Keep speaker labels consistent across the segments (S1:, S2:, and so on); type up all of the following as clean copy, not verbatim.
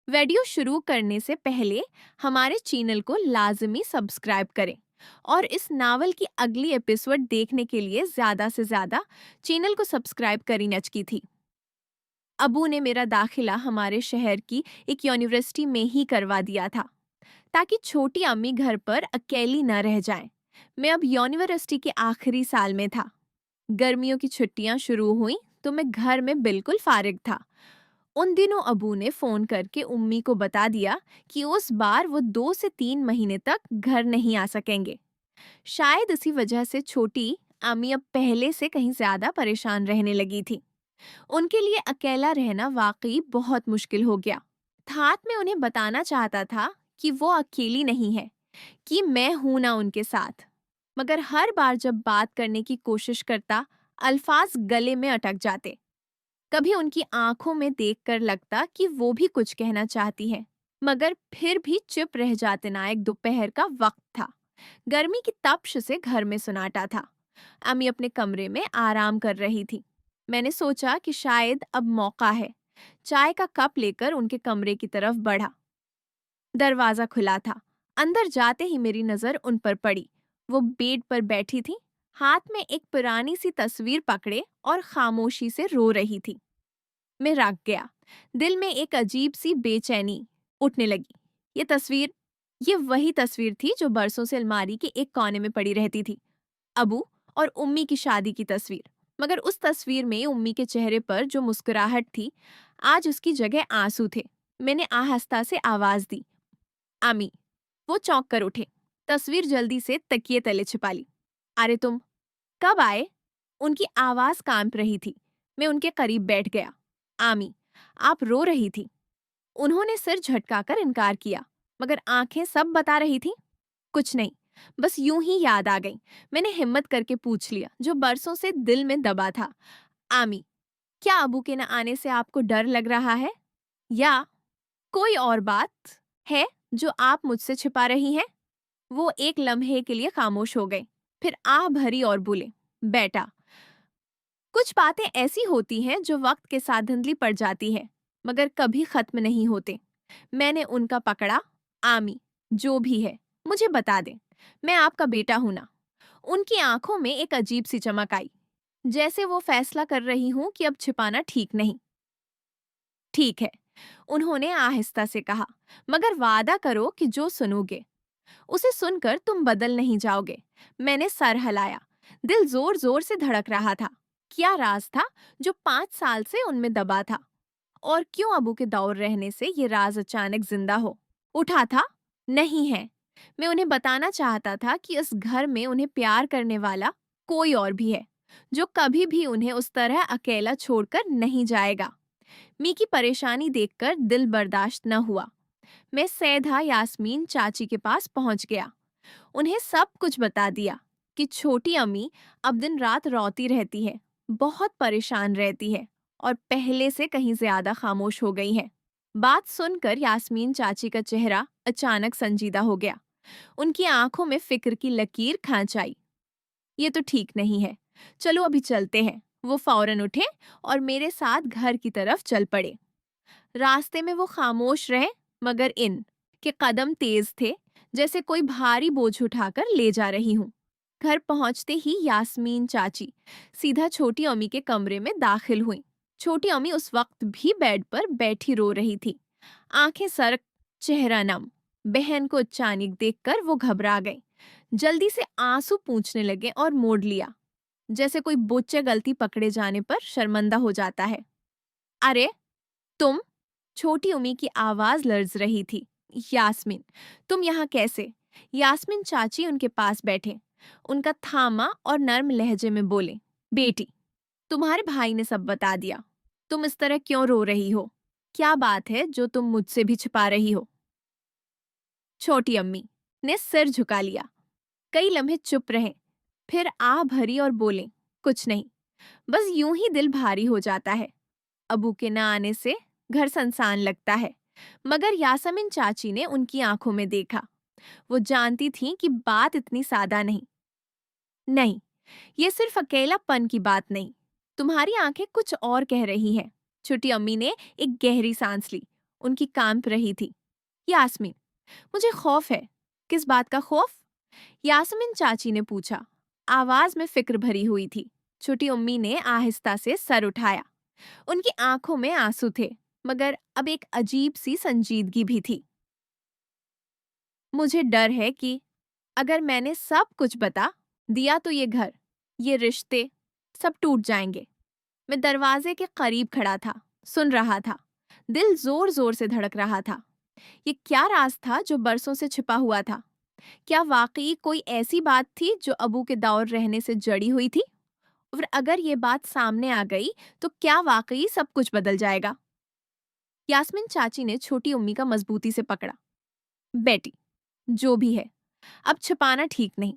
S1: Video शुरू करने से पहले हमारे चैनल को लाजमी सब्सक्राइब करें और इस नावल की अगली एपिसोड देखने के लिए ज़्यादा से ज़्यादा चैनल को सब्सक्राइब करी नचकी थी। अबू ने मेरा दाखिला हमारे शहर की एक यूनिवर्सिटी में ही करवा दिया था ताकि छोटी अम्मी घर पर अकेली न रह जाएं। मैं अब यूनिवर्सिटी के आखिरी साल में था। गर्मियों की छुट्टियां शुरू हुई तो मैं घर में बिल्कुल फारिग था। उन दिनों अबू ने फोन करके उम्मी को बता दिया कि उस बार वो 2 से 3 महीने तक घर नहीं आ सकेंगे। शायद इसी वजह से छोटी अम्मी अब पहले से कहीं ज्यादा परेशान रहने लगी थी। उनके लिए अकेला रहना वाकई बहुत मुश्किल हो गया। साथ में उन्हें बताना चाहता था कि वो अकेली नहीं है, कि मैं हूं ना उनके साथ। मगर हर बार जब बात करने की कोशिश करता, अल्फाज गले में अटक जाते। कभी उनकी आंखों में देखकर लगता कि वो भी कुछ कहना चाहती है, मगर फिर भी चुप रह जाते ना। एक दोपहर का वक्त था। गर्मी की तपश से घर में सन्नाटा था। अम्मी अपने कमरे में आराम कर रही थी। मैंने सोचा कि शायद अब मौका है। चाय का कप लेकर उनके कमरे की तरफ बढ़ा। दरवाजा खुला था। अंदर जाते ही मेरी नजर उन पर पड़ी। वो बेड पर बैठी थी, हाथ में एक पुरानी सी तस्वीर पकड़े और खामोशी से रो रही थी। मैं रख गया। दिल में एक अजीब सी बेचैनी उठने लगी। ये तस्वीर, ये वही तस्वीर थी जो बरसों से अलमारी के एक कोने में पड़ी रहती थी। अबू और उम्मी की शादी की तस्वीर। मगर उस तस्वीर में उम्मी के चेहरे पर जो मुस्कुराहट थी, आज उसकी जगह आंसू थे। मैंने आहिस्ता से आवाज दी, आमी। वो चौंक कर उठे। तस्वीर जल्दी से तकिए तले छिपा ली। अरे तुम कब आए? उनकी आवाज कांप रही थी। मैं उनके करीब बैठ गया। आमी, आप रो रही थी। उन्होंने सिर झटकाकर इनकार किया, मगर आंखें सब बता रही थी। कुछ नहीं, बस यूं ही याद आ गई। मैंने हिम्मत करके पूछ लिया, जो बरसों से दिल में दबा था। आमी, क्या अबू के न आने से आपको डर लग रहा है, या कोई और बात है जो आप मुझसे छिपा रही हैं? वो एक लम्हे के लिए खामोश हो गए, फिर आह भरी और बोले, बेटा, कुछ बातें ऐसी होती हैं जो वक्त के साथ धुंधली पड़ जाती है, मगर कभी खत्म नहीं होते। मैंने उनका पकड़ा। आमी, जो भी है मुझे बता दे, मैं आपका बेटा हूं ना। उनकी आंखों में एक अजीब सी चमक आई, जैसे वो फैसला कर रही हूं कि अब छिपाना ठीक नहीं। ठीक है, उन्होंने आहिस्ता से कहा, मगर वादा करो कि जो सुनोगे उसे सुनकर तुम बदल नहीं जाओगे। मैंने सर हिलाया। दिल जोर जोर से धड़क रहा था। क्या राज था जो 5 साल से उनमें दबा था? और क्यों अबू के दौर रहने से ये राज अचानक जिंदा हो उठा था? नहीं है। मैं उन्हें बताना चाहता था कि इस घर में उन्हें प्यार करने वाला कोई और भी है, जो कभी भी उन्हें उस तरह अकेला छोड़कर नहीं जाएगा। मी की परेशानी देखकर दिल बर्दाश्त न हुआ। मैं सीधा यास्मीन चाची के पास पहुंच गया। उन्हें सब कुछ बता दिया कि छोटी अम्मी अब दिन रात रोती रहती है, बहुत परेशान रहती है और पहले से कहीं ज्यादा खामोश हो गई है। बात सुनकर यास्मीन चाची का चेहरा अचानक संजीदा हो गया। उनकी आंखों में फिक्र की लकीर खांच आई। ये तो ठीक नहीं है, चलो अभी चलते हैं। वो फौरन उठे और मेरे साथ घर की तरफ चल पड़े। रास्ते में वो खामोश रहे, मगर इन के कदम तेज थे, जैसे कोई भारी बोझ उठाकर ले जा रही हूँ। घर पहुंचते ही यास्मीन चाची सीधा छोटी अम्मी के कमरे में दाखिल हुई। छोटी अम्मी उस वक्त भी बेड पर बैठी रो रही थी, आंखें सरक, चेहरा नम। बहन को अचानक देखकर वो घबरा गई। जल्दी से आंसू पूंछने लगे और मोड़ लिया, जैसे कोई बोच्चे गलती पकड़े जाने पर शर्मिंदा हो जाता है। अरे तुम, छोटी उम्मी की आवाज लर्ज रही थी। यास्मीन, तुम यहाँ कैसे? यास्मीन चाची उनके पास बैठे, उनका थामा और नर्म लहजे में बोले, बेटी, तुम्हारे भाई ने सब बता दिया। तुम इस तरह क्यों रो रही हो? क्या बात है जो तुम मुझसे भी छिपा रही हो? छोटी अम्मी ने सिर झुका लिया। कई लम्हे चुप रहे, फिर आह भरी और बोले, कुछ नहीं, बस यूं ही दिल भारी हो जाता है। अबू के न आने से घर सुनसान लगता है। मगर यासमीन चाची ने उनकी आंखों में देखा। वो जानती थीं कि बात इतनी सादा नहीं। नहीं, ये सिर्फ अकेलापन की बात नहीं। तुम्हारी आंखें कुछ और कह रही हैं। छोटी अम्मी ने एक गहरी सांस ली। उनकी कांप रही थी। यास्मीन, मुझे खौफ है। किस बात का खौफ? यास्मीन चाची ने पूछा। आवाज में फिक्र भरी हुई थी। छोटी उम्मी ने आहिस्ता से सर उठाया। उनकी आंखों में आंसू थे, मगर अब एक अजीब सी संजीदगी भी थी। मुझे डर है कि अगर मैंने सब कुछ बता दिया तो ये घर, ये रिश्ते सब टूट जाएंगे। मैं दरवाजे के करीब खड़ा था, सुन रहा था। दिल जोर जोर से धड़क रहा था। ये क्या राज था जो बरसों से छिपा हुआ था? क्या वाकई कोई ऐसी बात थी जो अबू के दौर रहने से जड़ी हुई थी? और अगर ये बात सामने आ गई तो क्या वाकई सब कुछ बदल जाएगा? यास्मीन चाची ने छोटी उम्मी का मजबूती से पकड़ा। बेटी, जो भी है, अब छिपाना ठीक नहीं।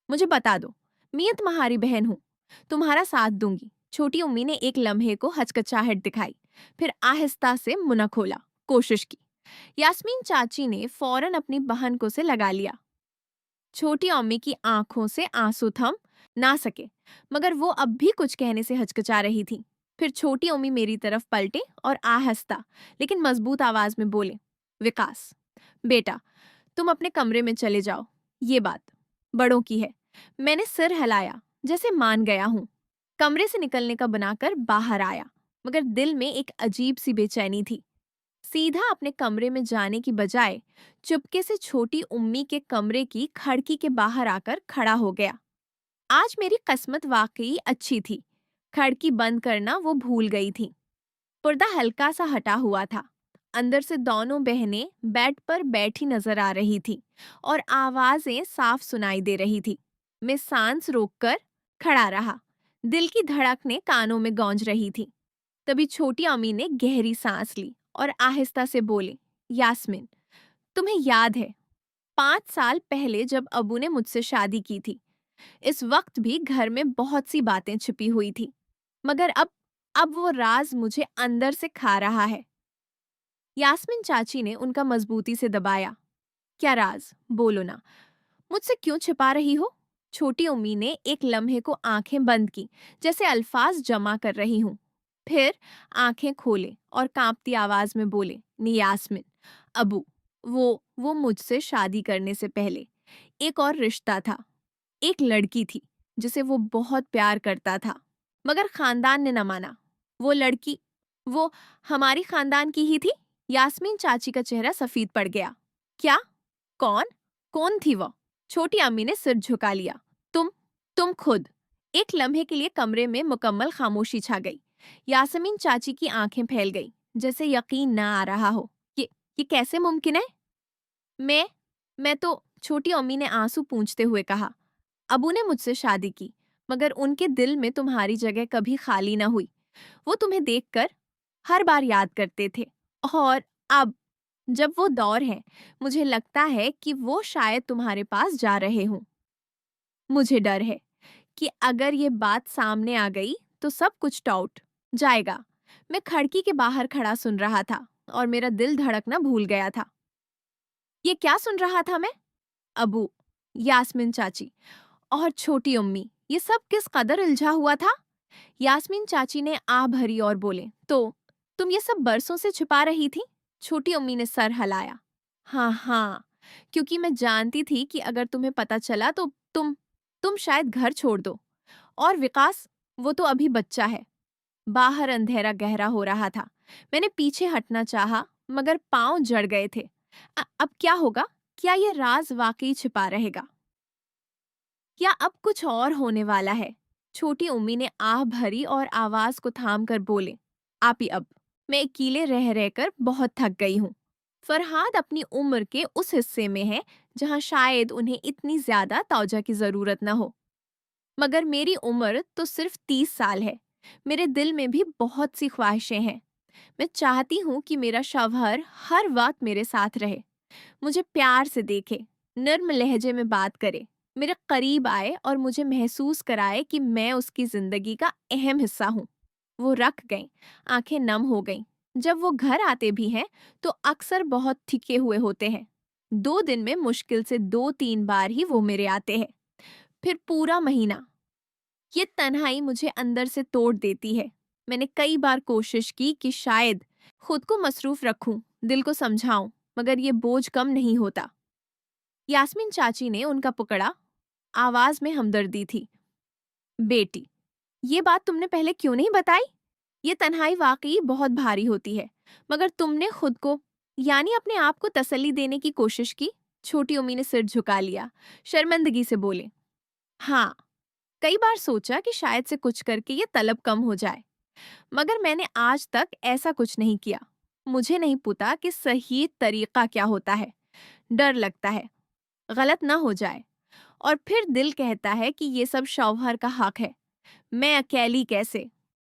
S1: मुझे बता दो। मैं तुम्हारी बहन हूं, तुम्हारा साथ दूंगी। छोटी उम्मी ने एक लम्हे को हचकचाहट दिखाई, फिर आहिस्ता से मुंह खोला कोशिश की। यास्मीन चाची ने फौरन अपनी बहन को से लगा लिया। छोटी उम्मी की आंखों से आंसू थम ना सके, मगर वो अब भी कुछ कहने से हचकचा रही थी। फिर छोटी उम्मी मेरी तरफ पलटे और आहिस्ता लेकिन मजबूत आवाज में बोले, विकास बेटा, तुम अपने कमरे में चले जाओ। ये बात बड़ों की है। मैंने सिर हिलाया, जैसे मान गया हूं। कमरे से निकलने का बनाकर बाहर आया, मगर दिल में एक अजीब सी बेचैनी थी। सीधा अपने कमरे में जाने की बजाय चुपके से छोटी उम्मी के कमरे की खिड़की के बाहर आकर खड़ा हो गया। आज मेरी किस्मत वाकई अच्छी थी। खिड़की बंद करना वो भूल गई थी। पर्दा हल्का सा हटा हुआ था। अंदर से दोनों बहनें बेड पर बैठी नजर आ रही थी और आवाजें साफ सुनाई दे रही थी। मैं सांस रोककर खड़ा रहा। दिल की धड़कनें कानों में गूंज रही थी। तभी छोटी अम्मी ने गहरी सांस ली और आहिस्ता से बोले, यास्मीन, तुम्हें याद है 5 साल पहले जब अबू ने मुझसे शादी की थी? इस वक्त भी घर में बहुत सी बातें छिपी हुई थी, मगर अब वो राज मुझे अंदर से खा रहा है। यास्मीन चाची ने उनका मजबूती से दबाया। क्या राज? बोलो ना। मुझसे क्यों छिपा रही हो? छोटी उम्मी ने एक लम्हे को आंखें बंद की, जैसे अल्फाज जमा कर रही हूं। फिर आंखें खोले और कांपती आवाज में बोले, नी यास्मीन, अबू, वो मुझसे शादी करने से पहले एक और रिश्ता था। एक लड़की थी जिसे वो बहुत प्यार करता था, मगर खानदान ने न माना। वो लड़की, वो हमारी खानदान की ही थी। यास्मीन चाची का चेहरा सफेद पड़ गया। क्या? कौन? कौन थी वो? छोटी अम्मी ने सिर झुका लिया। तुम तुम खुद। एक लम्हे के लिए कमरे में मुकम्मल खामोशी छा गई। यास्मीन चाची की आंखें फैल गई, जैसे यकीन ना आ रहा हो। ये कैसे मुमकिन है? मैं मैं तो, छोटी अम्मी ने आंसू पूंछते हुए कहा। अबू ने मुझसे शादी की, मगर उनके दिल में तुम्हारी जगह कभी खाली न हुई। वो तुम्हें देखकर हर बार याद करते थे। और अब जब वो दौर है, मुझे लगता है कि वो शायद तुम्हारे पास जा रहे हों। मुझे डर है कि अगर ये बात सामने आ गई तो सब कुछ टूट जाएगा। मैं खिड़की के बाहर खड़ा सुन रहा था और मेरा दिल धड़कना भूल गया था। ये क्या सुन रहा था मैं? अबू, यास्मीन चाची और छोटी उम्मी, ये सब किस कदर उलझा हुआ था। यास्मीन चाची ने आ भरी और बोले, तो तुम ये सब बरसों से छुपा रही थी? छोटी उम्मी ने सर हिलाया। हाँ हाँ, क्योंकि मैं जानती थी कि अगर तुम्हें पता चला तो तुम शायद घर छोड़ दो। और विकास, वो तो अभी बच्चा है। बाहर अंधेरा गहरा हो रहा था। मैंने पीछे हटना चाहा, मगर पांव जड़ गए थे। अब क्या होगा? क्या ये राज वाकई छिपा रहेगा या अब कुछ और होने वाला है? छोटी उम्मी ने आह भरी और आवाज को थाम कर बोले, आपी, अब मैं अकेले रह रहकर बहुत थक गई हूँ। फरहाद अपनी उम्र के उस हिस्से में है जहाँ शायद उन्हें इतनी ज्यादा तौजा की जरूरत न हो, मगर मेरी उम्र तो सिर्फ 30 साल है। मेरे दिल में भी बहुत सी ख्वाहिशें हैं। मैं चाहती हूँ कि मेरा शौहर हर वक्त मेरे साथ रहे, मुझे प्यार से देखे, नर्म लहजे में बात करे, मेरे करीब आए और मुझे महसूस कराए कि मैं उसकी जिंदगी का अहम हिस्सा हूँ। वो रख गईं, आंखें नम हो गईं। जब वो घर आते भी हैं तो अक्सर बहुत थके हुए होते हैं। 2 दिन में मुश्किल से 2-3 बार ही वो मेरे आते हैं। फिर पूरा महीना। ये तन्हाई मुझे अंदर से तोड़ देती है। मैंने कई बार कोशिश की कि शायद खुद को मसरूफ रखूं, दिल को समझाऊं, मगर ये बोझ कम नहीं होता। यास्मीन चाची ने उनका पकड़ा, आवाज में हमदर्दी थी। बेटी, ये बात तुमने पहले क्यों नहीं बताई? ये तन्हाई वाकई बहुत भारी होती है, मगर तुमने खुद को यानी अपने आप को तसल्ली देने की कोशिश की। छोटी उम्मी ने सिर झुका लिया, शर्मिंदगी से बोले, हाँ, कई बार सोचा कि शायद से कुछ करके ये तलब कम हो जाए, मगर मैंने आज तक ऐसा कुछ नहीं किया। मुझे नहीं पता कि सही तरीका क्या होता है। डर लगता है गलत ना हो जाए, और फिर दिल कहता है कि ये सब शौहर का हक है। मैं अकेली कैसे?